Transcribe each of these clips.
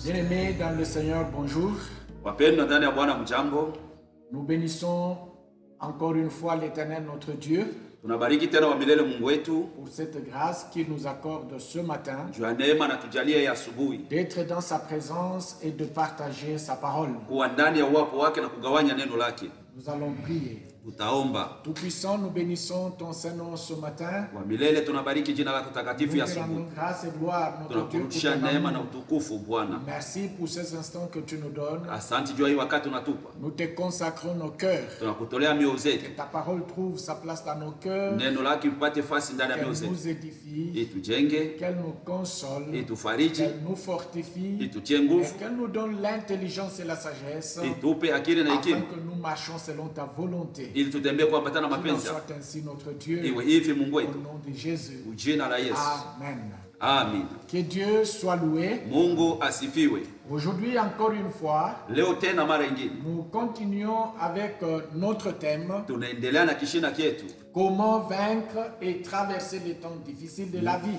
Bien-aimés dans le Seigneur, bonjour. Nous bénissons encore une fois l'Éternel notre Dieu pour cette grâce qu'il nous accorde ce matin d'être dans sa présence et de partager sa parole. Nous allons prier. Tout-puissant, nous bénissons ton Saint-Nom ce matin. Nous te rendons grâce et gloire, notre Dieu, pour ton amour. Merci pour ces instants que tu nous donnes. Nous te consacrons nos cœurs. Que ta parole trouve sa place dans nos cœurs. Qu'elle nous édifie. Qu'elle nous console. Qu'elle nous fortifie. Et qu'elle nous donne l'intelligence et la sagesse. Afin que nous marchions selon ta volonté. Soit ainsi notre Dieu, au nom de Jésus. Amen. Amen. Que Dieu soit loué. Aujourd'hui, encore une fois, nous continuons avec notre thème. Comment vaincre et traverser les temps difficiles de la vie.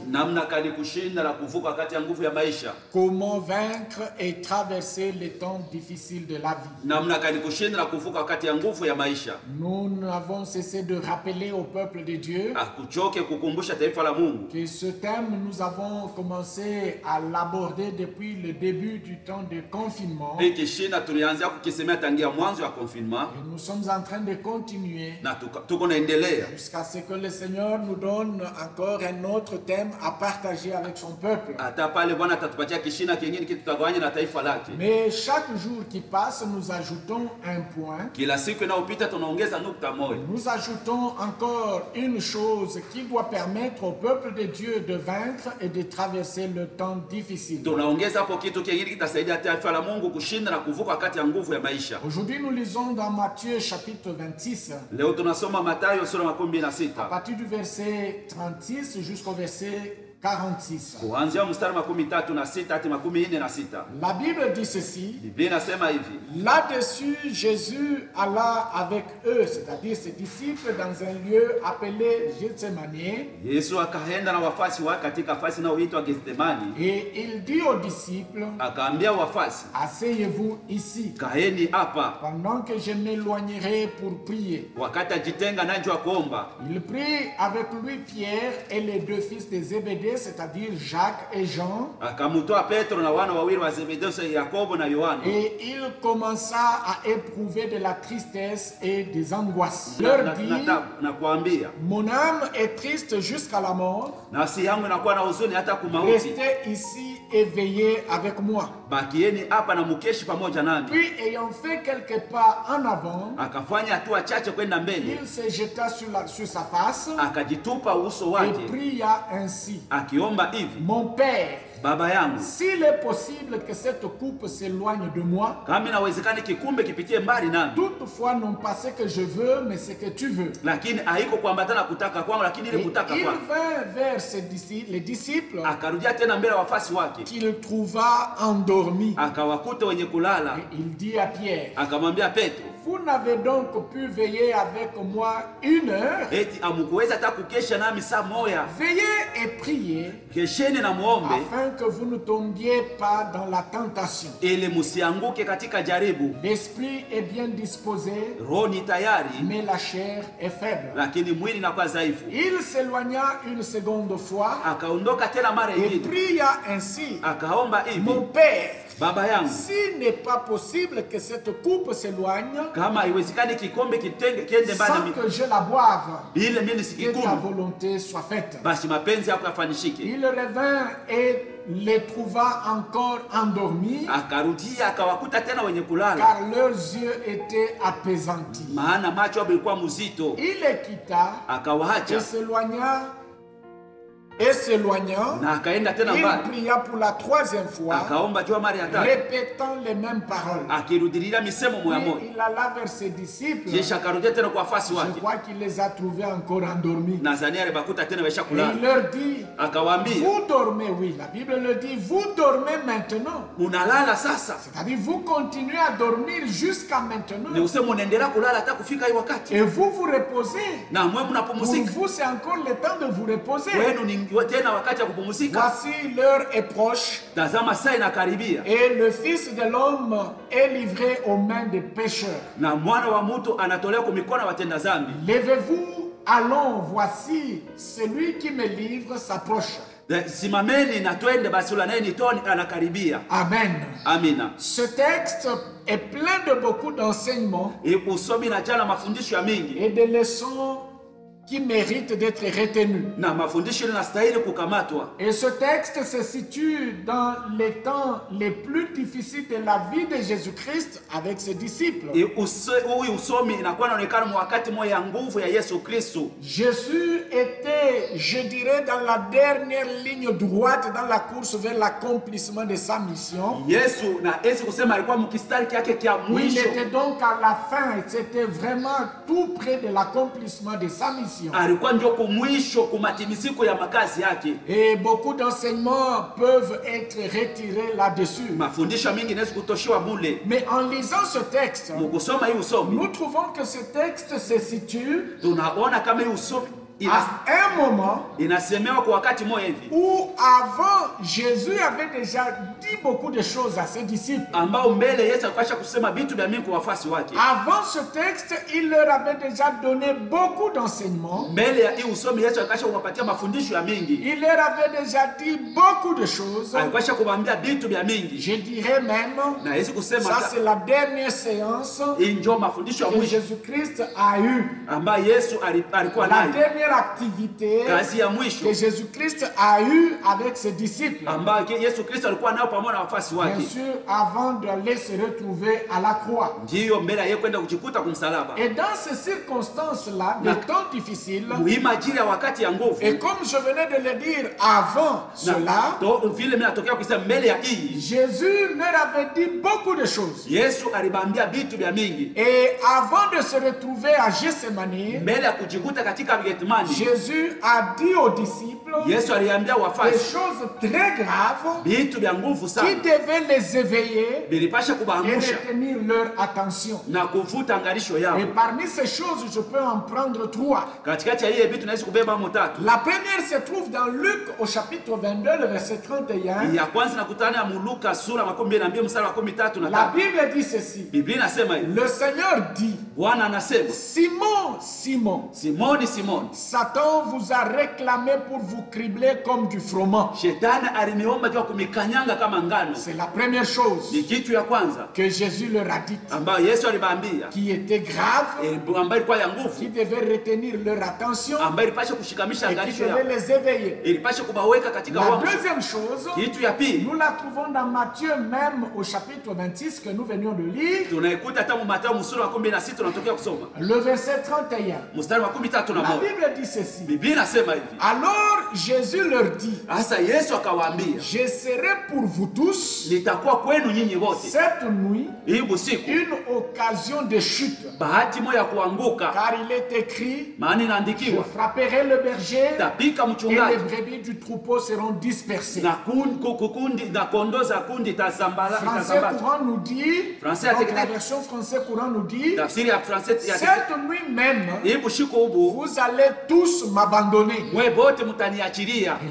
Comment vaincre et traverser les temps difficiles de la vie. Nous n'avons cessé de rappeler au peuple de Dieu que ce thème, nous avons commencé à l'aborder depuis le début du temps de confinement. Et nous sommes en train de continuer jusqu'à ce que le Seigneur nous donne encore un autre thème à partager avec son peuple. Mais chaque jour qui passe, nous ajoutons un point. Nous ajoutons encore une chose qui doit permettre au peuple de Dieu de vaincre et de traverser le temps difficile. Aujourd'hui, nous lisons dans Matthieu chapitre 26. À partir du verset 36 jusqu'au verset 46. La Bible dit ceci. Là-dessus, Jésus alla avec eux, c'est-à-dire ses disciples, dans un lieu appelé Gethsemane. Et il dit aux disciples, asseyez-vous ici, pendant que je m'éloignerai pour prier. Il prit avec lui Pierre et les deux fils de Zébédée, c'est-à-dire Jacques et Jean. Et il commença à éprouver de la tristesse et des angoisses. Il leur dit, mon âme est triste jusqu'à la mort. Restez ici et veillez avec moi. Puis, ayant fait quelques pas en avant, il se jeta sur sa face et pria ainsi. Mon Père, s'il est possible que cette coupe s'éloigne de moi, toutefois non pas ce que je veux, mais ce que tu veux. Et il vint vers les disciples qu'il trouva endormis. Et il dit à Pierre, vous n'avez donc pu veiller avec moi 1 heure. Veillez et priez afin que vous ne tombiez pas dans la tentation. L'esprit est bien disposé, mais la chair est faible. Il s'éloigna une seconde fois et pria ainsi, mon Père, s'il n'est pas possible que cette coupe s'éloigne sans que je la boive, que ta volonté soit faite. Il revint et les trouva encore endormis, car leurs yeux étaient apaisantis. Il les quitta et s'éloignant, il pria pour la 3e fois, répétant les mêmes paroles. Puis il alla vers ses disciples. Je crois qu'il les a trouvés encore endormis. Et il leur dit, vous dormez, oui, la Bible le dit, vous dormez maintenant. C'est-à-dire, vous continuez à dormir jusqu'à maintenant. Et vous vous reposez. Pour vous, c'est encore le temps de vous reposer. Voici l'heure est proche. Et le Fils de l'homme est livré aux mains des pécheurs. Levez-vous, allons, voici celui qui me livre s'approche. Amen. Amina. Ce texte est plein de beaucoup d'enseignements et de leçons qui mérite d'être retenu. Et ce texte se situe dans les temps les plus difficiles de la vie de Jésus-Christ avec ses disciples. Jésus était, je dirais, dans la dernière ligne droite dans la course vers l'accomplissement de sa mission. Il était donc à la fin, c'était vraiment tout près de l'accomplissement de sa mission. Et beaucoup d'enseignements peuvent être retirés là-dessus. Mais en lisant ce texte, nous trouvons que ce texte se situe à un moment où avant Jésus avait déjà dit beaucoup de choses à ses disciples. Avant ce texte, il leur avait déjà donné beaucoup d'enseignements. Il leur avait déjà dit beaucoup de choses. Je dirais même, ça c'est la dernière séance que Jésus-Christ a eue. La dernière activité que Jésus-Christ a eu avec ses disciples. Bien sûr, avant d'aller se retrouver à la croix. Et dans ces circonstances-là, de temps difficiles, et comme je venais de le dire avant cela, Jésus leur avait dit beaucoup de choses. Et avant de se retrouver à Gethsemane, Jésus a dit aux disciples des choses très graves qui devaient les éveiller et retenir leur attention. Et parmi ces choses, je peux en prendre trois. La première se trouve dans Luc au chapitre 22, le verset 31. La Bible dit ceci. Le Seigneur dit, Simon, Simon, Satan vous a réclamé pour vous cribler comme du froment. C'est la première chose que Jésus leur a dit, qui était grave, qui devait retenir leur attention et qui devait les éveiller. La deuxième chose, nous la trouvons dans Matthieu même au chapitre 26 que nous venions de lire, le verset 31. La Bible dit ceci. Alors Jésus leur dit, je serai pour vous tous cette nuit une occasion de chute. Car il est écrit, je frapperai le berger et les brebis du troupeau seront dispersées. Français courant nous dit, donc la version français courant nous dit, cette nuit même, vous allez tous m'abandonner. Et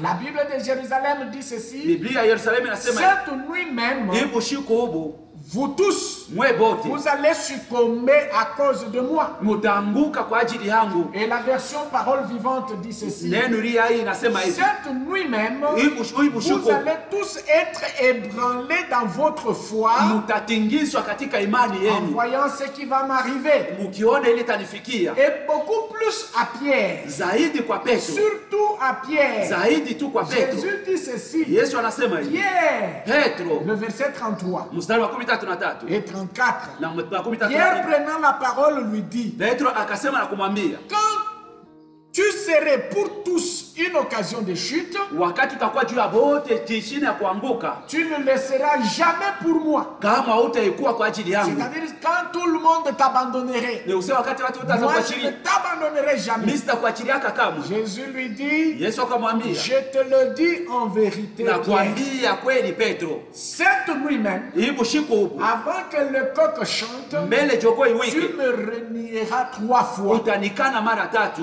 la Bible de Jérusalem dit ceci, cette nuit même, vous tous, vous allez succomber à cause de moi. Et la version parole vivante dit ceci. Cette nuit même, vous allez tous être ébranlés dans votre foi en voyant ce qui va m'arriver. Et beaucoup plus à Pierre. Surtout à Pierre. Jésus dit ceci. Pierre, le verset 33. Et 34. Pierre prenant la parole lui dit, quand tu serais pour tous une occasion de chute, tu ne le seras jamais pour moi. C'est-à-dire quand tout le monde t'abandonnerait, moi je ne t'abandonnerai jamais. Jésus lui dit, je te le dis en vérité, cette nuit même, avant que le coq chante, tu me renieras 3 fois.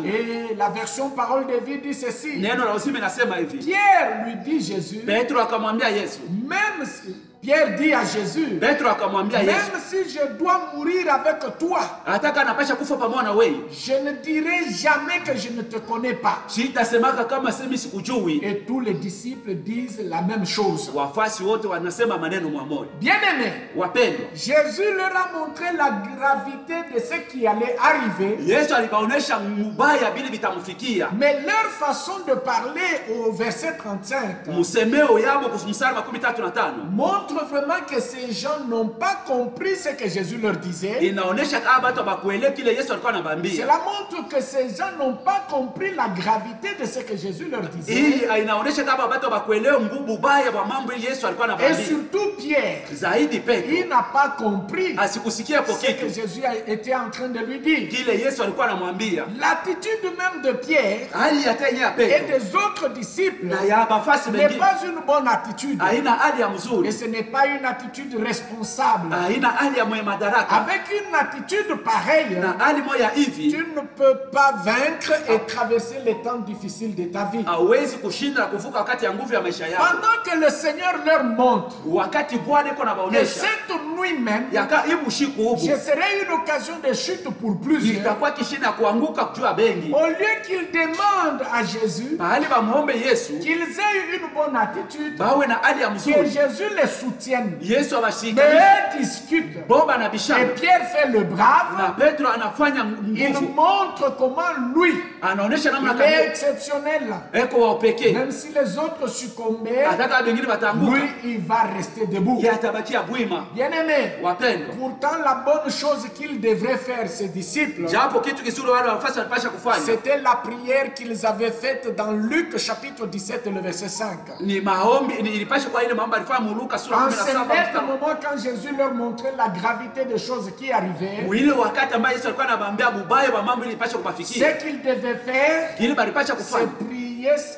Et la version parole de vie dit ceci, ceci. Neno la uzima inasema hivi. Pierre lui dit Jésus. Petro akamwambia Yesu. Même si Pierre dit à Jésus, Petro akamwambia Yesu, même si je dois mourir avec toi, ataka anapasha kufa pamoja na wewe, je ne dirai jamais que je ne te connais pas. Sitasemaka kama semi sikujui. Et tous les disciples disent la même chose. Wafasi wote wanasema maneno moja. Bien-aimés, wapendwa, Jésus leur a montré la gravité de ce qui allait arriver. Yesu alibaonesha mbaya bila vitamfikia. Mais leur façon de parler au verset 35, musemeo yabo kumsara 35 montre vraiment que ces gens n'ont pas compris ce que Jésus leur disait. Inaonesha kama watu bakuelewa kile Yesu alikuwa anabambia. Cela montre que ces gens n'ont pas compris la gravité de ce que Jésus leur disait. Hii inaonesha kama watu bakuelewa nguvu baya wa mambo Yesu alikuwa anabambia. Et surtout Pierre, zaidi Petro, il n'a pas compris asikusikia ce que Jésus était en train de lui dire. Kile Yesu alikuwa anamwambia. L'attitude même de Pierre hali ya Petro et des autres disciples n'est pas une bonne attitude. Haina hali ya mzuri. Et ce n'est pas une attitude responsable. Haina hali ya mwenye madaraka. Avec une attitude pareille, na hali moja hivi, tu ne peux pas vaincre et traverser les temps difficiles de ta vie. Hawezi kushinda na kuvuka wakati ya nguvu ya maisha yako. Pendant que le Seigneur leur montre wakati Bwana iko que nabaonesha cette nuit même, je serai une occasion de chute pour plusieurs. itakuwa kishinda kuanguka juu ya bengi. Au lieu qu'ils demandent à Jésus mahali bamuombe Yesu qu'ils aient une bonne attitude, bawe na hali ya que mzuri, Jésus les soutienne. Yesu Mais abashika. eux discutent. Boba na bishana. Et Pierre fait le brave. Na Petro anafanya Il nguvu. montre comment lui, Anaonesha namna il est exceptionnel. eko wa upekee. Même si les autres succombaient, Ataka bengine batanguka, lui, il va rester debout. yatabakia bwima. Bien-aimé, Wapendwa, pourtant la bonne chose qu'ils devraient faire, ses disciples, japo kitu kizuri wale wafasi walipasha kufanya c'était la prière qu'ils avaient faite dans Luc chapitre 17, le verset 5. ni maombi, ilipasha kwa ile maombi alifanya mu Luka sura En ce 17 même moment, quand Jésus leur montrait la gravité des choses qui arrivaient, ile wakati ambaye Yesu alikuwa anabambia bubaya wa mambo ilipasha kupafikia, ce qu'ils devaient faire, ile balipasha kufanya c'est prier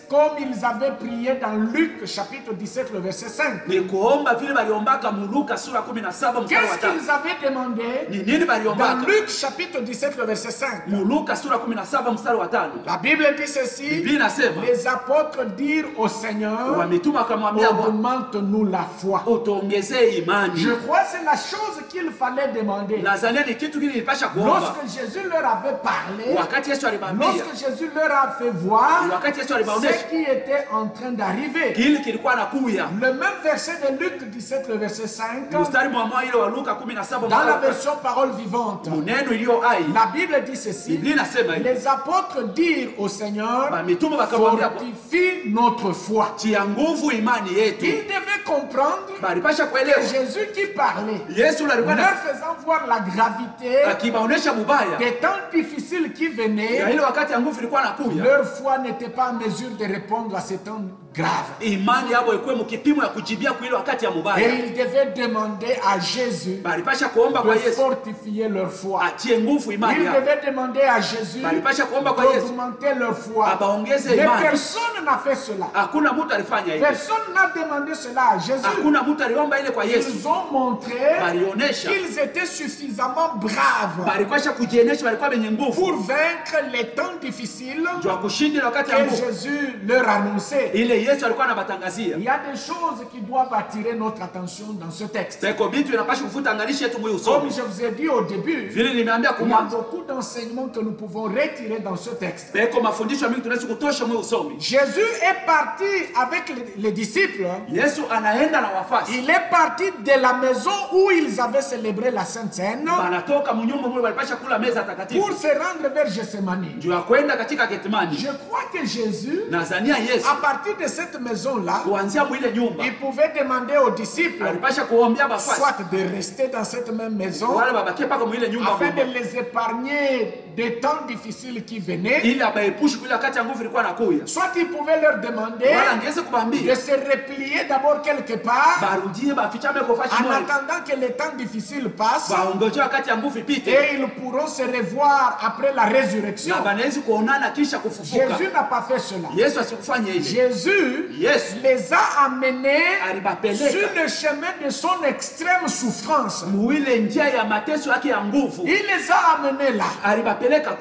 comme ils avaient prié dans Luc chapitre 17, le verset 5. ni kuomba vile baliombaka mu Luka sura 17 mstari wa Qu'est-ce 5. qu'ils avaient demandé? Ni nini baliombaka? Dans Luc chapitre 17, le verset 5. Mu Luka sura 17 mstari wa 5. La Bible dit ceci. Biblia inasema Les apôtres dirent au Seigneur, wametuma akamwambia augmente-nous la foi. utuongezee imani. Je crois que c'est la chose qu'il fallait demander. Nadhani ni kitu kile ilipasha kuomba. Lorsque Jésus leur avait parlé, Wakati Yesu alibambia, lorsque Jésus leur a fait voir wakati Yesu ce alibaonesha qui était en train d'arriver. kile kilikuwa nakuya. Le même verset de Luc 17, le verset 5, Mstari mwa ile wa Luka 17 dans la version parole vivante, muneno iliyo hai. la Bible dit ceci. Biblia inasema hivi, Les apôtres dirent au Seigneur, mitume wakamwambia fortifie notre foi. tia nguvu imani yetu. Ils devaient comprendre Balipasha que kuelewa Jésus qui parlait, Yesu alikuwa leur faisant voir la gravité akibaonesha mubaya des temps difficiles qui ya venaient, ile wakati ya nguvu ilikuwa nakuya. leur foi n'était pas en mesure de répondre à ces temps graves. Imani yabo ikuwe mkipimo ya kujibia kwa ile wakati ya Et mubaya. ils devaient demander à Jésus Balipasha kuomba kwa de Yesu fortifier leur foi. atie nguvu imani Ils yao. devaient demander à Jésus Balipasha kuomba kwa Yesu d'augmenter leur foi. abaongeze Mais imani. personne n'a fait cela. Hakuna mtu alifanya hivyo. Personne n'a demandé cela à Jésus. Hakuna mtu aliomba ile kwa Yesu. Ils ont montré Balionesha qu'ils étaient suffisamment braves balipasha kujienesha, walikuwa wenye pour nguvu vaincre les temps difficiles jua kushinda wakati ya que nguvu Jésus leur annonçait. ile Yesu alikuwa anabatangazia. Il y a des choses qui doivent attirer notre attention dans ce texte. Teko bitu inapasha kufuta angalisha yetu mwe Comme usomi. je vous ai dit au début, Vile nimeambia il y a kumwanzo. beaucoup d'enseignements que nous pouvons retirer dans ce texte. Teko mafundisho mingi tunaweza kutosha mwe usomi. Jésus est parti avec les disciples. Yesu anaenda na wafasi. Il est parti de la maison où ils avaient célébré la Sainte Seine Banatoka mnyumba mwe walipasha kula meza takatifu. pour se rendre vers Gethsemane. Juu ya kwenda katika Getsemani. Je crois que Jésus, Nazania Yesu à partir de cette maison-là, kuanzia mwile nyumba il pouvait demander aux disciples alipasha kuombea bafasi. soit de rester dans cette même maison Wale babakie paka mwile nyumba afin de mwe. les épargner des temps difficiles qui venaient, Ili abaepushe kule wakati ya nguvu ilikuwa nakuya. soit il pouvait leur demander Wala angeze kubambia. de se replier d'abord quelque part Barudie bafichame kwa fashi en moja. attendant que les temps difficiles passent Baongoje wakati ya nguvu ipite. et ils pourront se revoir après la résurrection. Na banaweza kuonana kisha kufufuka. Jésus n'a pas fait cela. Yesu asikufanya hivi. Jésus Yesu les a amenés alibapeleka sur le chemin de son extrême souffrance. muile njia ya mateso yake ya nguvu. Il les a amenés là.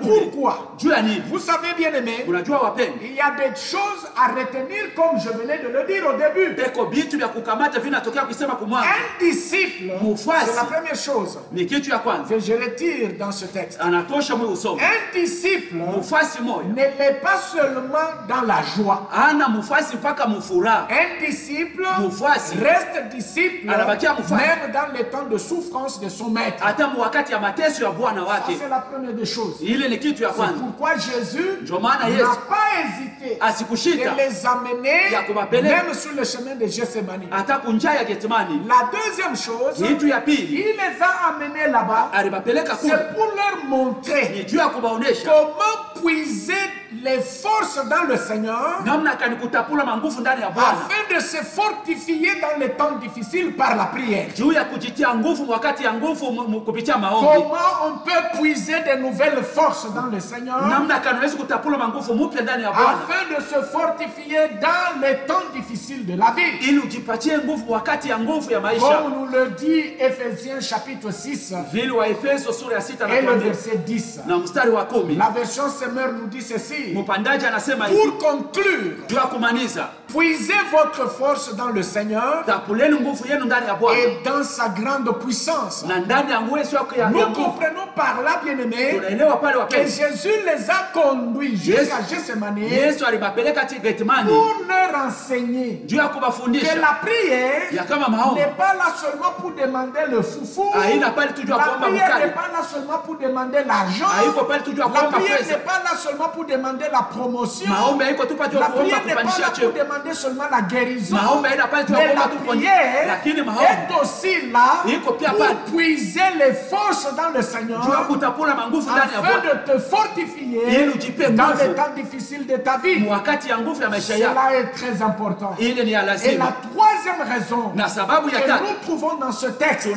Pourquoi? Vous savez bien aimé, il y a des choses à retenir comme je venais de le dire au début. Un disciple, c'est la première chose que je retire dans ce texte. Un disciple ne l'est pas seulement dans la joie. Un disciple reste disciple même dans les temps de souffrance de son maître. Ça, c'est la première des choses. C'est pourquoi Jésus n'a pas hésité de les amener même sur le chemin de Gethsemane. La deuxième chose, il les a amenés là-bas, c'est pour leur montrer comment puiser les forces dans le Seigneur afin de se fortifier dans les temps difficiles par la prière. Comment on peut puiser de nouvelles forces dans le Seigneur afin de se fortifier dans les temps difficiles de la vie. Comme nous le dit Ephésiens chapitre 6 et le verset 10. La version Semeur nous dit ceci. Pour conclure, puisez votre force dans le Seigneur et dans sa grande puissance. Nous comprenons par là, bien-aimés, que Jésus les a conduits jusqu'à Gethsemane pour leur enseigner que la prière n'est pas là seulement pour demander le foufou. La prière n'est pas là seulement pour demander l'argent. La prière n'est pas là seulement pour demander la promotion. La prière n'est pas là pour demander seulement la guérison. Mais la prière est aussi là pour puiser les forces dans le Seigneur afin de te fortifier dans les temps difficiles de ta vie. Cela est très important. Et la troisième raison que nous trouvons dans ce texte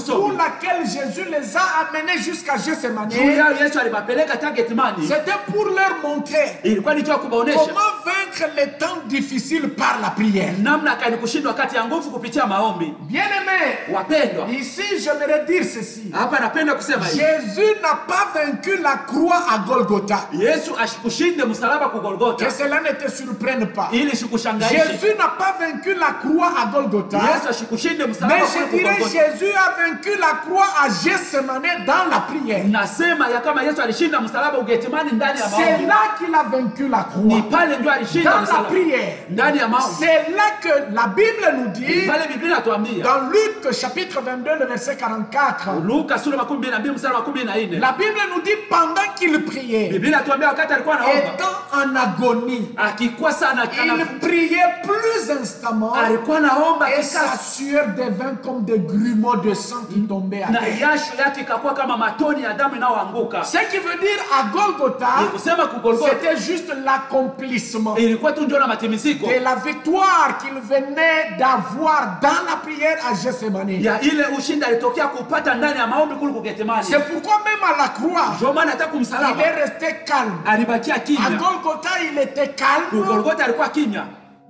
pour laquelle Jésus les a amenés jusqu'à Gethsemane, c'était pour leur montrer comment vaincre les temps difficiles par la prière. Bien aimé, ici j'aimerais dire ceci. Jésus n'a pas vaincu la croix à Golgotha. Que cela ne te surprenne pas. Jésus n'a pas vaincu la croix à Golgotha. Mais je dirais Jésus a vaincu la croix à Gethsemane dans la prière. C'est là qu'il a vaincu la croix. Dans la prière. C'est là que la Bible nous dit, dans Luc chapitre 22, le verset 44, la Bible nous dit pendant qu'il priait, étant en agonie, il priait plus instamment et sa sueur devint comme des grumeaux de sang qui tombaient à terre. Ce qui veut dire à Golgotha, c'était juste l'accomplissement de la victoire qu'il venait d'avoir dans la prière à Gethsemane. C'est pourquoi même à la croix, il est resté calme. À Golgotha, il était calme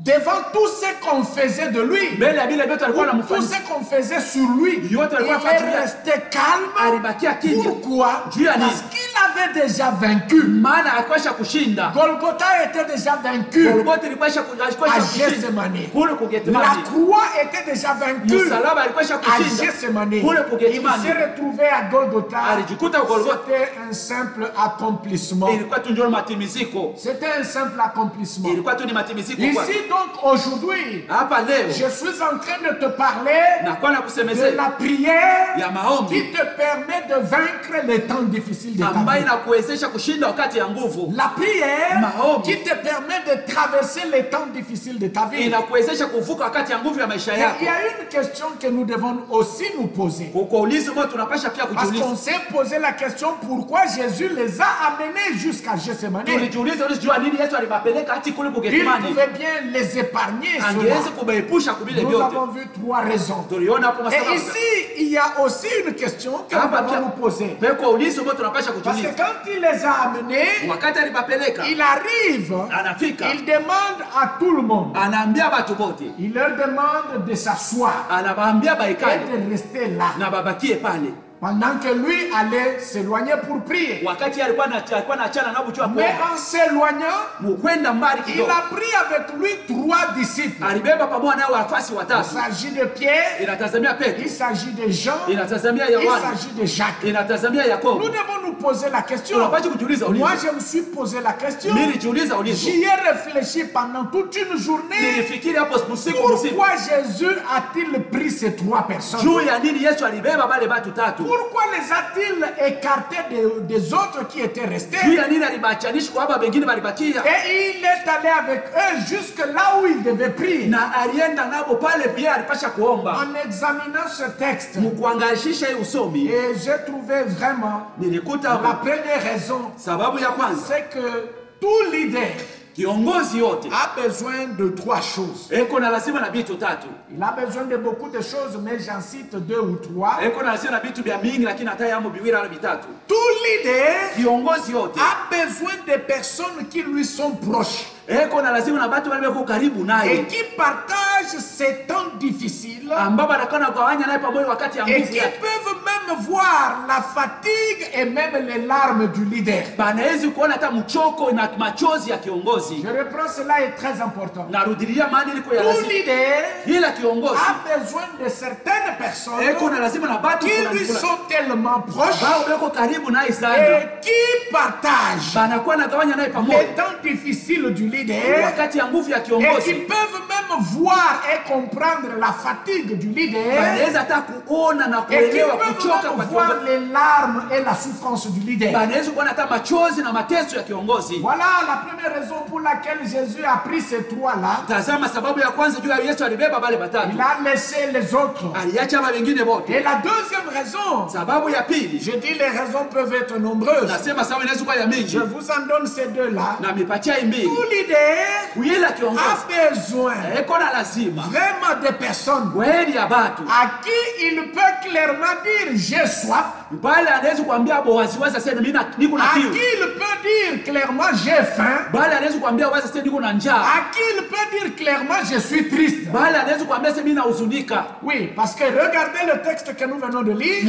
devant tout ce qu'on faisait de lui, tout ce qu'on faisait sur lui. Il est resté calme. Pourquoi? Parce qu'il avait déjà vaincu. Golgotha était déjà vaincu à Gethsemane. La croix était déjà vaincue à Gethsemane. Il s'est retrouvé à Golgotha. C'était un simple accomplissement. C'était un simple accomplissement. Ici donc aujourd'hui, je suis en train de te parler de la prière qui te permet de vaincre les temps difficiles de ta vie. La prière qui te permet de traverser les temps difficiles de ta vie. Il y a une question que nous devons aussi nous poser. Parce qu'on s'est posé la question pourquoi Jésus les a amenés jusqu'à Gethsemane. Il pouvait bien les épargner. Nous avons vu trois raisons. Et ici, il y a aussi une question que nous devons nous poser. Parce que quand il les a amenés, il arrive, il demande à tout le monde, il leur demande de s'asseoir et de rester là. Pendant que lui allait s'éloigner pour prier. Mais en s'éloignant, il a pris avec lui 3 disciples. Il s'agit de Pierre, il s'agit de Jean, il s'agit de Jacques. Nous devons nous poser la question. Moi, je me suis posé la question. J'y ai réfléchi pendant toute une journée. Pourquoi Jésus a-t-il pris ces 3 personnes? Pourquoi les a-t-il écartés des autres qui étaient restés? Et il est allé avec eux jusque là où il devait prier. En examinant ce texte, et j'ai trouvé vraiment la première raison, c'est que tout leader a besoin de 3 choses. Il a besoin de beaucoup de choses, mais j'en cite 2 ou 3. Tout leader a besoin de personnes qui lui sont proches et qui partagent ces temps difficiles et qui peuvent même voir la fatigue et même les larmes du leader. Je reprends, cela est très important. Tout leader a besoin de certaines personnes qui lui sont tellement proches et qui partagent les temps difficiles du leader et qui peuvent même voir et comprendre la fatigue du leader et qui peuvent même voir les larmes et la souffrance du leader. Voilà la première raison pour laquelle Jésus a pris ces 3-là. Il a laissé les autres. Et la deuxième raison, je dis les raisons peuvent être nombreuses. Je vous en donne ces 2-là. Tout leader a besoin vraiment de personnes à qui il peut clairement dire j'ai soif. À qui il peut dire clairement j'ai faim. À qui il peut dire clairement je suis triste. Oui, parce que regardez le texte que nous venons de lire.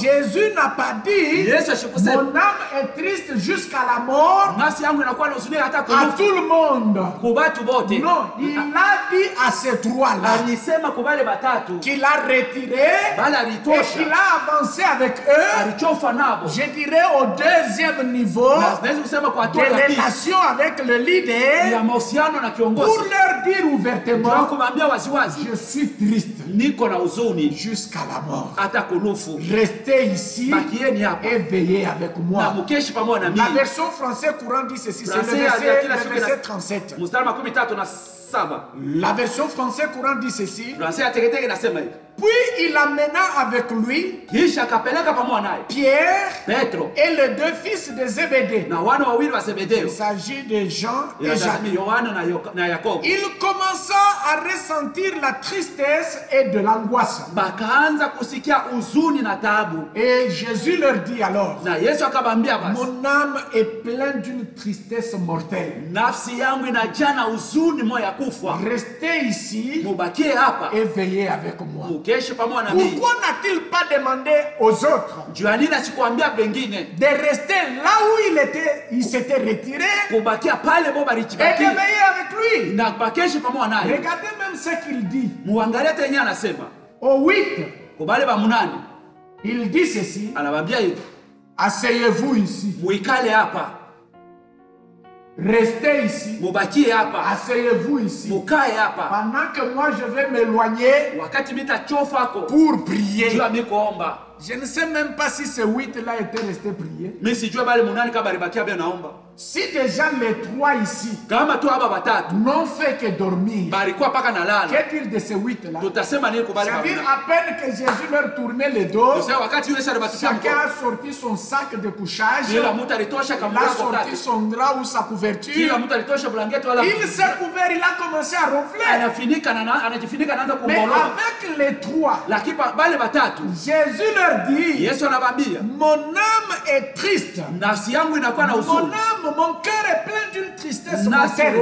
Jésus n'a pas dit mon âme est triste jusqu'à la mort à tout le monde. Non, il a dit à ces 3-là qu'il a retiré et qu'il a avancé avec eux, je dirais au 2e niveau de relation avec le leader, pour leur dire ouvertement je suis triste jusqu'à la mort. Restez ici et veillez avec moi. La version française courant dit ceci, c'est le verset 37. La version française courant dit ceci. Puis il amena avec lui Pierre et les 2 fils de Zébédée. Il s'agit de Jean et Jacques. Il commença à ressentir la tristesse et de l'angoisse. Et Jésus leur dit alors, mon âme est pleine d'une tristesse mortelle. Restez ici et veillez avec moi. Pourquoi n'a-t-il pas demandé aux autres de rester là où il s'était retiré et de veiller avec lui? Regardez même ce qu'il dit. Au 8, il dit ceci. Asseyez-vous ici. Restez ici. Asseyez-vous ici. Pendant que moi je vais m'éloigner pour prier. Je ne sais même pas si ces 8-là étaient restés prier. Si déjà les 3 ici n'ont fait que dormir, que dire de ces 8-là? C'est-à-dire à peine que Jésus leur tournait les dos, chacun a sorti son sac de couchage, il a sorti son drap ou sa couverture, il s'est couvert, il a commencé à ronfler. Mais avec les 3, Jésus leur dit, mon âme est triste, mon cœur est plein d'une tristesse mortelle.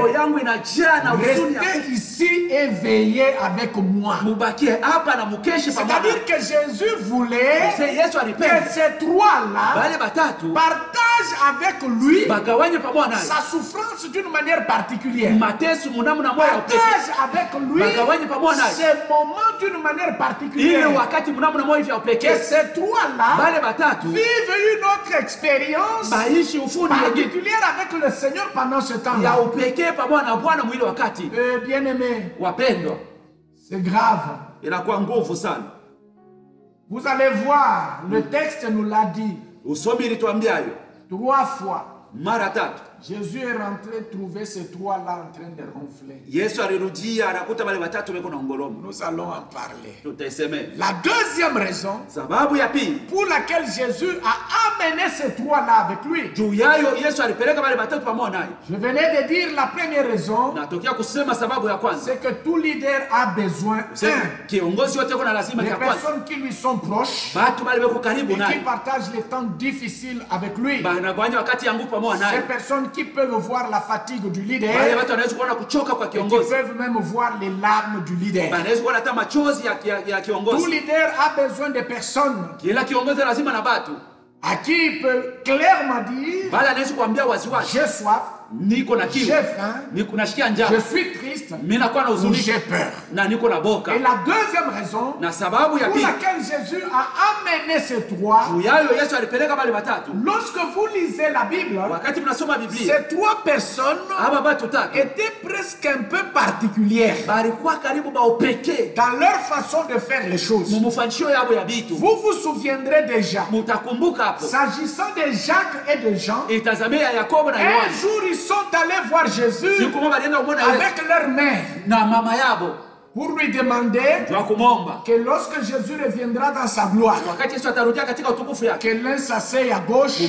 Restez ici et veillez avec moi. C'est-à-dire que Jésus voulait que ces trois-là partagent avec lui sa souffrance d'une manière particulière. Partagent avec lui ces moments d'une manière particulière. Que ces trois-là vivent une autre expérience particulière avec le Seigneur pendant ce temps-là. Bien-aimés, c'est grave. Vous allez voir, le texte nous l'a dit. 3 fois. Jésus est rentré trouver ces trois-là en train de ronfler. Nous allons en parler. La deuxième raison pour laquelle Jésus a amené ces trois-là avec lui. Je venais de dire la première raison. C'est que tout leader a besoin des personnes qui lui sont proches et qui partagent les temps difficiles avec lui. Ces personnes qui peuvent voir la fatigue du leader et qui peuvent même voir les larmes du leader. Tout leader a besoin de personnes à qui il peut clairement dire j'ai soif, j'ai faim, je suis triste ou j'ai peur. Et la deuxième raison pour laquelle Jésus a amené ces trois, lorsque vous lisez la Bible, ces trois personnes étaient presque un peu particulières dans leur façon de faire les choses. Vous vous souviendrez déjà, s'agissant de Jacques et de Jean, un jour ils sont allés voir Jésus avec leur mère pour lui demander que lorsque Jésus reviendra dans sa gloire, que l'un s'asseye à gauche,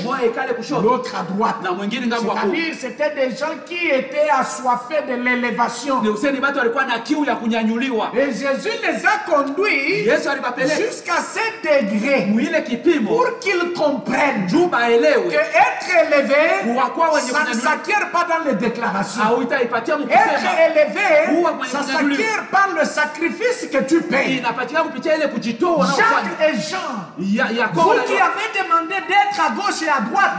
l'autre à droite. C'est-à-dire c'était des gens qui étaient assoiffés de l'élévation. Et Jésus les a conduits jusqu'à ce degré pour qu'ils comprennent que être élevé, ça ne s'acquiert pas dans les déclarations. Être élevé, ça s'acquiert par le sacrifice que tu payes. Jacques et Jean, vous qui avez demandé d'être à gauche et à droite,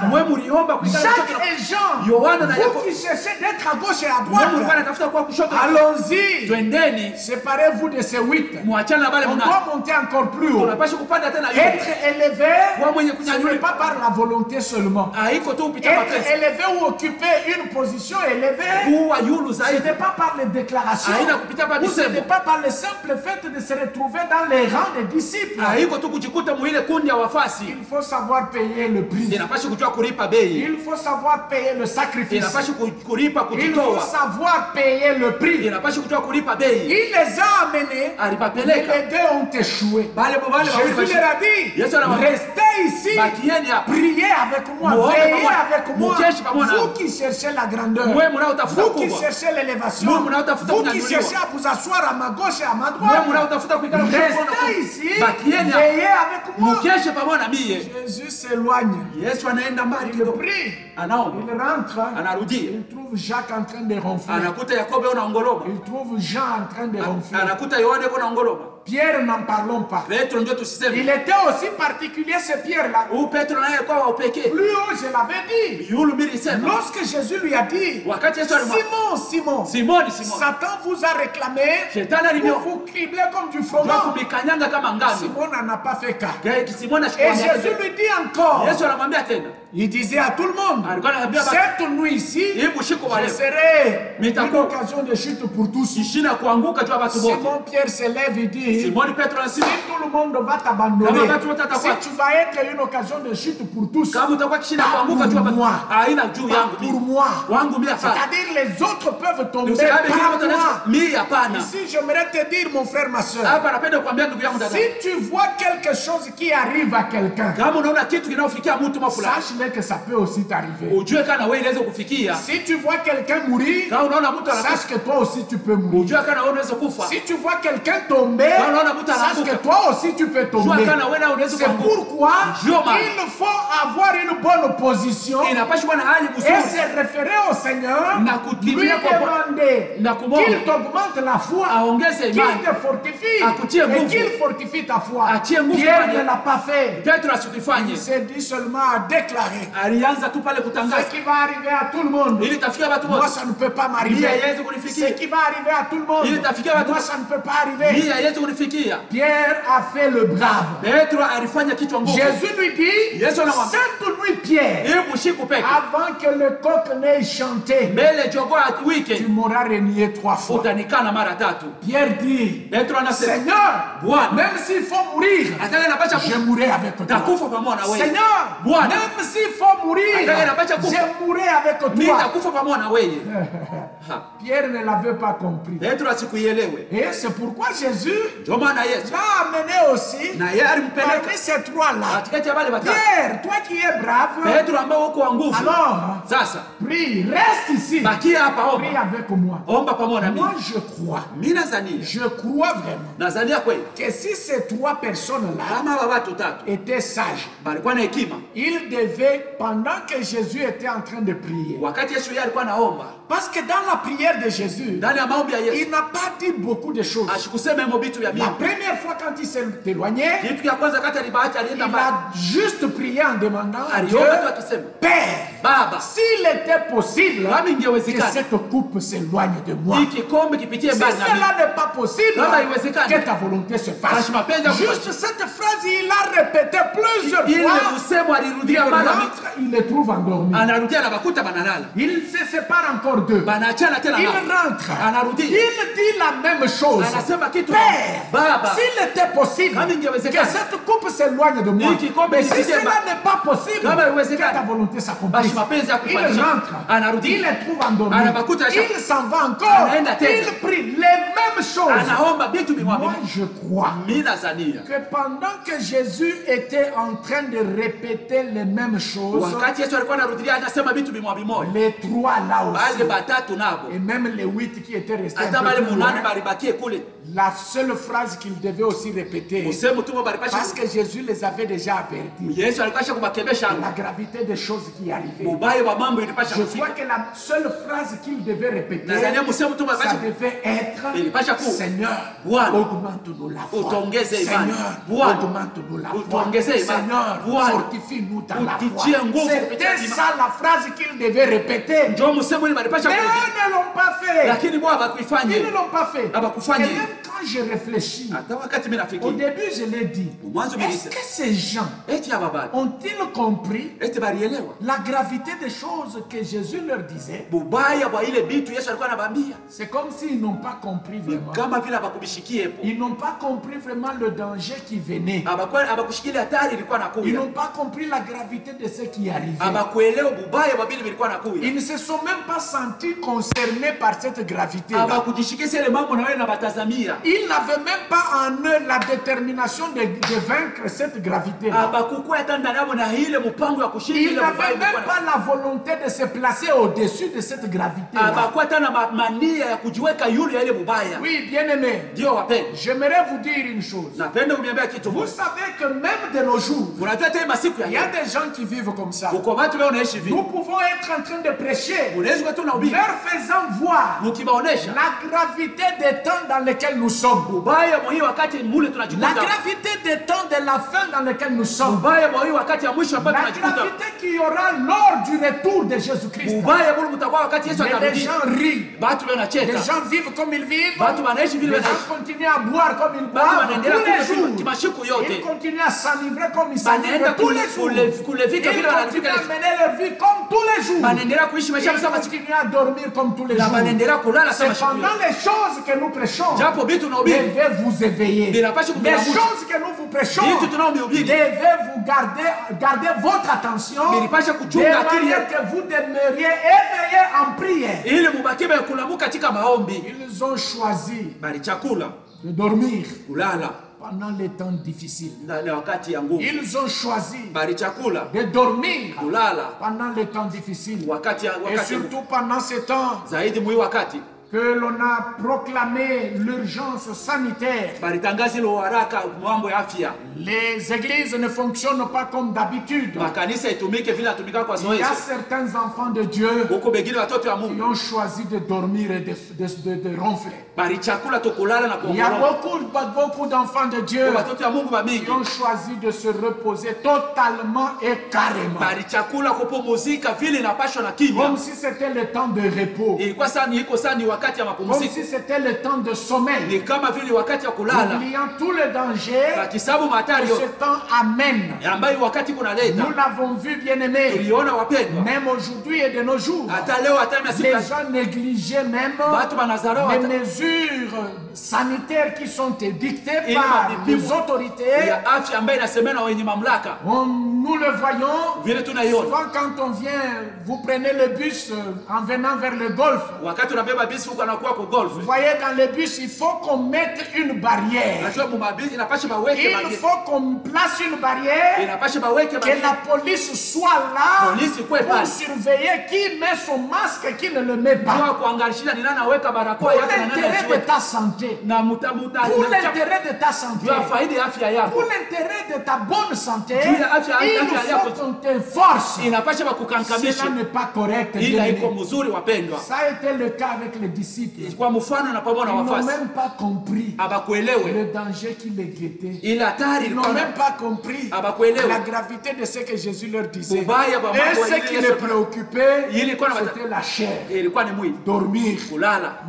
Jacques et Jean, vous qui cherchez d'être à gauche et à droite, allons-y, séparez-vous de ces 8. On doit monter encore plus haut. Être élevé, ce n'est pas par la volonté seulement. Être élevé ou occuper une position élevée, ce n'est pas par les déclarations, ou ce n'est pas par le simple fait de se retrouver dans les rangs des disciples. Il faut savoir payer le prix. Il faut savoir payer le sacrifice. Il faut savoir payer le prix. Il les a amenés, mais les deux ont échoué. Jésus leur a dit, restez ici, priez avec moi, veillez avec moi. Vous qui cherchez la grandeur, vous qui cherchez l'élévation, vous qui cherchez à vous asseoir à ma gauche et à ma droite, restez ici, veillez avec moi. Jésus s'éloigne. Il prie. Il rentre. Il trouve Jacques en train de ronfler. Il trouve Jean en train de ronfler. Pierre, n'en parlons pas. Il était aussi particulier, ce Pierre-là. Plus haut, je l'avais dit. Lorsque Jésus lui a dit, Simon, Satan vous a réclamé pour vous cribler comme du froment. Simon n'en a pas fait cas. Et Jésus lui dit encore, il disait à tout le monde, cette nuit ici, je serai une occasion de chute pour tous. Simon Pierre se lève et dit, si tout le monde va t'abandonner, si tu vas être une occasion de chute pour tous, pas pour moi. C'est-à-dire les autres peuvent tomber par moi. Ici, j'aimerais te dire, mon frère, ma soeur, si tu vois quelque chose qui arrive à quelqu'un, sache que ça peut aussi t'arriver. Si tu vois quelqu'un mourir, sache que toi aussi tu peux mourir. Si tu vois quelqu'un tomber, sache que toi aussi tu peux tomber. C'est pourquoi il faut avoir une bonne position et se référer au Seigneur, lui demander qu'il t'augmente la foi, qu'il te fortifie et qu'il fortifie ta foi. Pierre ne l'a pas fait. Il s'est dit seulement à déclarer ce qui va arriver à tout le monde. Moi ça ne peut pas m'arriver. Ce qui va arriver à tout le monde, moi ça ne peut pas arriver. Pierre a fait le brave. Jésus lui dit, cette nuit Pierre, avant que le coq n'ait chanté, tu m'auras renié 3 fois. Pierre dit, Seigneur, même s'il faut mourir, je mourrai avec toi. Seigneur, même s'il faut mourir, je mourrai avec toi. Pierre ne l'avait pas compris. Et c'est pourquoi Jésus l'a amené aussi parmi ces 3-là. Pierre, toi qui es brave, alors prie, reste ici. Prie avec moi. Moi je crois vraiment que si ces 3 personnes-là étaient sages, ils devaient, pendant que Jésus était en train de prier, parce que dans la prière de Jésus, il n'a pas dit beaucoup de choses. La première fois quand il s'est éloigné, il a juste prié en demandant à Dieu, Père, s'il était possible que cette coupe s'éloigne de moi. Si cela n'est pas possible, que ta volonté se fasse. Juste cette phrase, il l'a répété plusieurs fois. Il rentre, il les trouve endormis. Il se sépare encore d'eux. Il rentre. Il dit la même chose. Père, s'il était possible que cette coupe s'éloigne de moi, mais si cela n'est pas possible, que ta volonté s'accomplisse. Il rentre. Il les trouve endormis. Il s'en va encore. Il prie les mêmes choses. Moi je crois que pendant que Jésus était en train de répéter les mêmes choses, les 3 là aussi, et même les 8 qui étaient restés, la seule phrase qu'il devait aussi répéter, parce que Jésus les avait déjà avertis la gravité des choses qui arrivaient. Je crois que la seule phrase qu'il devait répéter, ça devait être, Seigneur, augmente-nous la foi. Seigneur, augmente-nous la foi. Seigneur, fortifie-nous dans la foi. C'était ça la phrase qu'il devait répéter. Mais eux ne l'ont pas fait. Ils ne l'ont pas fait. Et même quand je réfléchis, au début je l'ai dit, est-ce que ces gens ont-ils compris la gravité des choses que Jésus leur disait? C'est comme s'ils n'ont pas compris vraiment. Ils n'ont pas compris vraiment le danger qui venait. Ils n'ont pas compris la gravité de ce qui arrivait. Ils ne se sont même pas sentis concernés par cette gravité. Ils n'avaient même pas en eux la détermination de vaincre cette gravité. Ils n'avaient même pas la volonté de se placer au-dessus de cette gravité. Oui, bien-aimés, j'aimerais vous dire une chose. Vous savez que même de nos jours, il y a des gens qui vivent comme ça. Nous pouvons être en train de prêcher, leur faisant voir la gravité des temps dans lesquels nous sommes. La gravité des temps de la fin dans lesquels nous sommes. La gravité qu'il y aura lors du retour de Jésus-Christ. Mais les gens rient. Les gens vivent comme ils vivent. Les gens continuent à boire comme ils boivent tous les jours. Ils continuent à s'enivrer comme ils s'enivrent tous les jours. Ils continuent à mener leur vie comme tous les jours. Ils continuent à dormir comme tous les jours. C'est pendant les choses que nous prêchons, devez vous éveiller. Les choses que nous vous prêchons, devez vous garder votre attention de manière que vous demeuriez éveillés en prière. Ils ont choisi de dormir pendant les temps difficiles. Ils ont choisi de dormir pendant les temps difficiles. Et surtout pendant ces temps, que l'on a proclamé l'urgence sanitaire. Les églises ne fonctionnent pas comme d'habitude. Il y a certains enfants de Dieu qui ont choisi de dormir et de ronfler. Il y a beaucoup d'enfants de Dieu qui ont choisi de se reposer totalement et carrément. Comme si c'était le temps de repos. Comme si c'était le temps de sommeil. Oubliant tout le danger que ce temps amène. Nous l'avons vu, bien-aimés. Même aujourd'hui et de nos jours. Les gens négligeaient même les mesures sanitaires qui sont édictées par les autorités. Nous le voyons. Souvent quand on vient, vous prenez le bus en venant vers le golfe. Vous voyez, dans le bus, il faut qu'on mette une barrière. Il faut qu'on place une barrière, que la police soit là pour surveiller qui met son masque et qui ne le met pas. Pour l'intérêt de ta santé. Pour l'intérêt de ta santé. Pour l'intérêt de ta bonne santé. Il faut qu'on te force. Cela n'est pas correct. Ça a été le cas avec les disciples. Ils n'ont même pas compris le danger qui les guettait. Ils n'ont même pas compris la gravité de ce que Jésus leur disait. Et ce qui les préoccupait, c'était la chair. Dormir,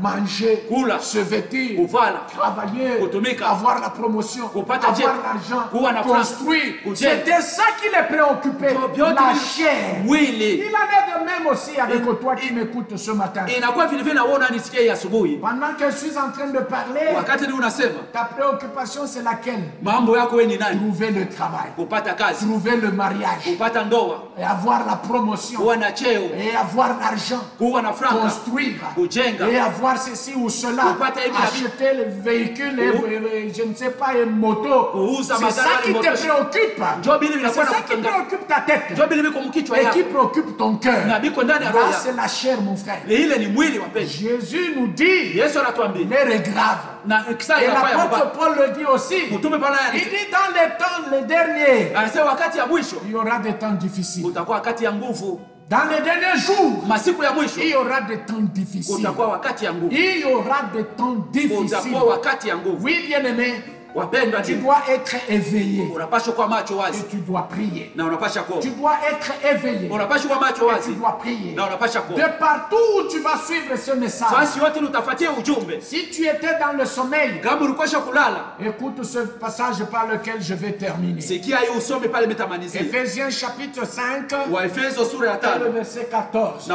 manger, se vêtir, travailler, avoir la promotion, avoir l'argent, construire. C'était ça qui les préoccupait, la chair. Il en est de même aussi avec toi qui m'écoutes ce matin. Pendant que je suis en train de parler, ta préoccupation c'est laquelle? Trouver le travail, trouver le mariage, et avoir la promotion, et avoir l'argent, construire, et avoir ceci ou cela, acheter le véhicule, et je ne sais pas, une moto. C'est ça qui te préoccupe. C'est ça qui préoccupe ta tête et qui préoccupe ton cœur. Là c'est la chair, mon frère. Jésus nous dit l'heure est grave. Et l'apôtre Paul le dit aussi. Il dit dans les derniers, il y aura des temps difficiles. Dans les derniers jours, il y aura des temps difficiles. Il y aura des temps difficiles. Oui, bien-aimé. Tu dois être éveillé et tu dois prier. Tu dois être éveillé et tu dois prier. De partout où tu vas suivre ce message. Si tu étais dans le sommeil, écoute ce passage par lequel je vais terminer. Ephésiens chapitre 5, le verset 14.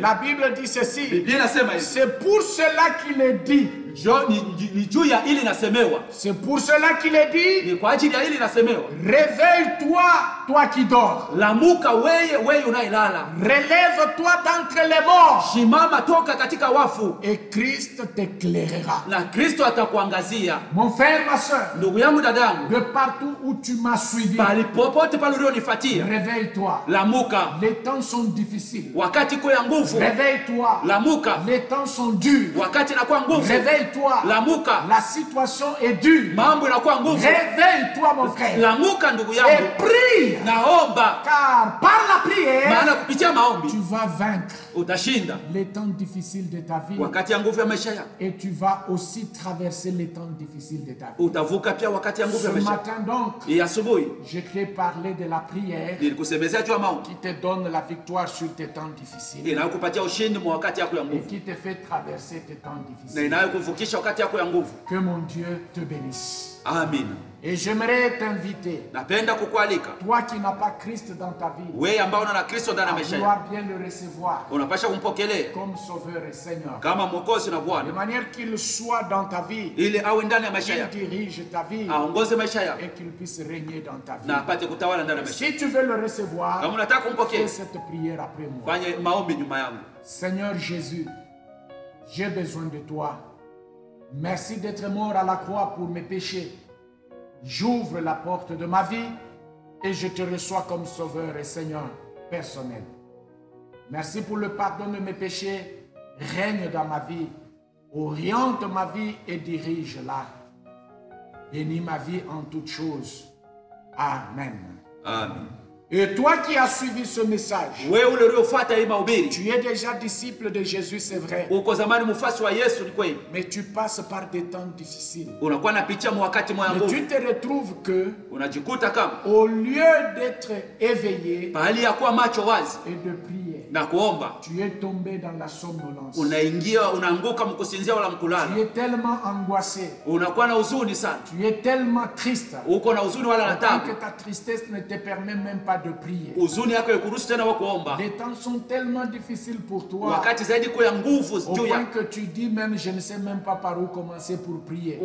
La Bible dit ceci. C'est pour cela qu'il est dit. C'est pour cela qu'il est dit, réveille-toi, toi qui dors. Relève-toi d'entre les morts. Et Christ t'éclairera. Mon frère, ma soeur, de partout où tu m'as suivi, réveille-toi. Les temps sont difficiles. Réveille-toi. Les temps sont durs. Réveille-toi. La situation est dure. Réveille-toi, mon frère. Et prie. Car par la prière, tu vas vaincre les temps difficiles de ta vie. Et tu vas aussi traverser les temps difficiles de ta vie. Ce matin donc, je t'ai parlé de la prière qui te donne la victoire sur tes temps difficiles. Et qui te fait traverser tes temps difficiles. Que mon Dieu te bénisse. Amen. Et j'aimerais t'inviter, toi qui n'as pas Christ dans ta vie, à vouloir bien le recevoir comme Sauveur et Seigneur. De manière qu'il soit dans ta vie, qu'il dirige ta vie et qu'il puisse régner dans ta vie. Si tu veux le recevoir, fais cette prière après moi. Seigneur Jésus, j'ai besoin de toi. Merci d'être mort à la croix pour mes péchés. J'ouvre la porte de ma vie et je te reçois comme Sauveur et Seigneur personnel. Merci pour le pardon de mes péchés règne dans ma vie, oriente ma vie et dirige-la. Bénis ma vie en toutes choses. Amen. Amen. Et toi qui as suivi ce message, tu es déjà disciple de Jésus, c'est vrai. Mais tu passes par des temps difficiles. Mais tu te retrouves que, au lieu d'être éveillé et de prier, tu es tombé dans la somnolence. Tu es tellement angoissé. Tu es tellement triste. Que ta tristesse ne te permet même pas de prier. Les temps sont tellement difficiles pour toi au point que tu dis même je ne sais même pas par où commencer pour prier.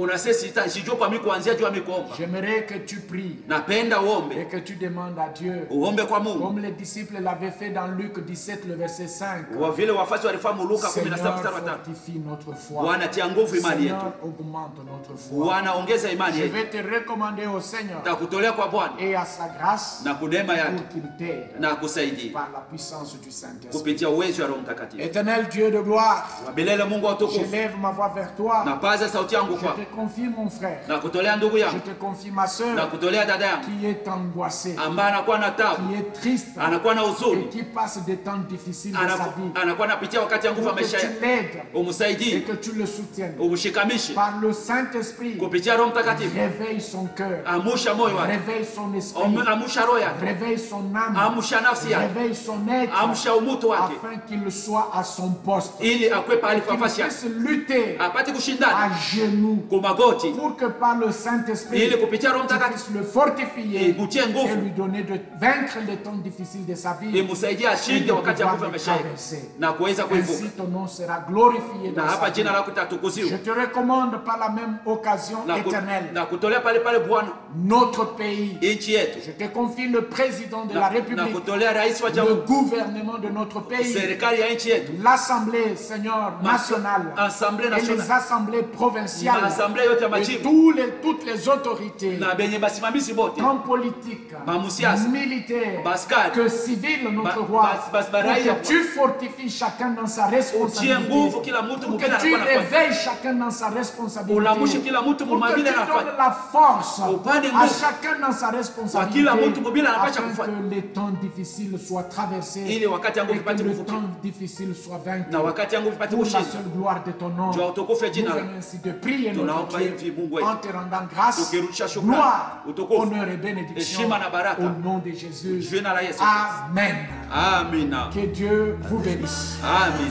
J'aimerais que tu pries et que tu demandes à Dieu comme les disciples l'avaient fait dans Luc 17 le verset 5. Seigneur, fortifie notre foi. Seigneur, augmente notre foi. Je vais te recommander au Seigneur et à sa grâce pour qu'il t'aide par la puissance du Saint-Esprit. Éternel Dieu de gloire, j'élève ma voix vers toi. Je te confie mon frère. Je te confie ma soeur qui est angoissée, qui est triste et qui passe des temps difficiles de sa vie. Pour que tu l'aides et que tu le soutiennes. Par le Saint-Esprit, réveille son cœur, réveille son esprit, réveille son âme, réveille son être, afin qu'il soit à son poste, et qu'il puisse lutter à genoux, pour que par le Saint-Esprit, tu puisses le fortifier et lui donner de vaincre les temps difficiles de sa vie et de pouvoir les traverser. Ainsi ton nom sera glorifié dans sa vie. Je te recommande par la même occasion éternelle notre pays. Je te confie le président de la République, le gouvernement de notre pays, l'Assemblée, Seigneur, nationale, et les assemblées provinciales, et toutes les autorités, tant politiques, militaires, que civils, notre roi, pour que tu fortifies chacun dans sa responsabilité, pour que tu réveilles chacun dans sa responsabilité, pour que tu donnes la force à chacun dans sa responsabilité, afin que les temps difficiles soient traversés et que le temps difficile soit vaincu. Pour la seule gloire de ton nom, nous venons ainsi de prier notre Dieu en te rendant grâce, gloire, honneur et bénédiction au nom de Jésus. Amen. Amen. Que Dieu vous bénisse. Amen.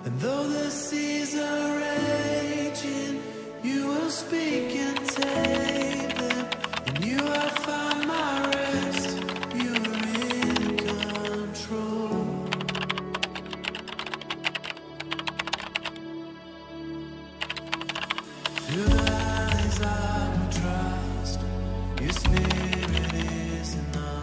And though the seas are raging, you will speak and tame them. And you have found my rest, you are in control. Through the eyes I will trust, your spirit is enough.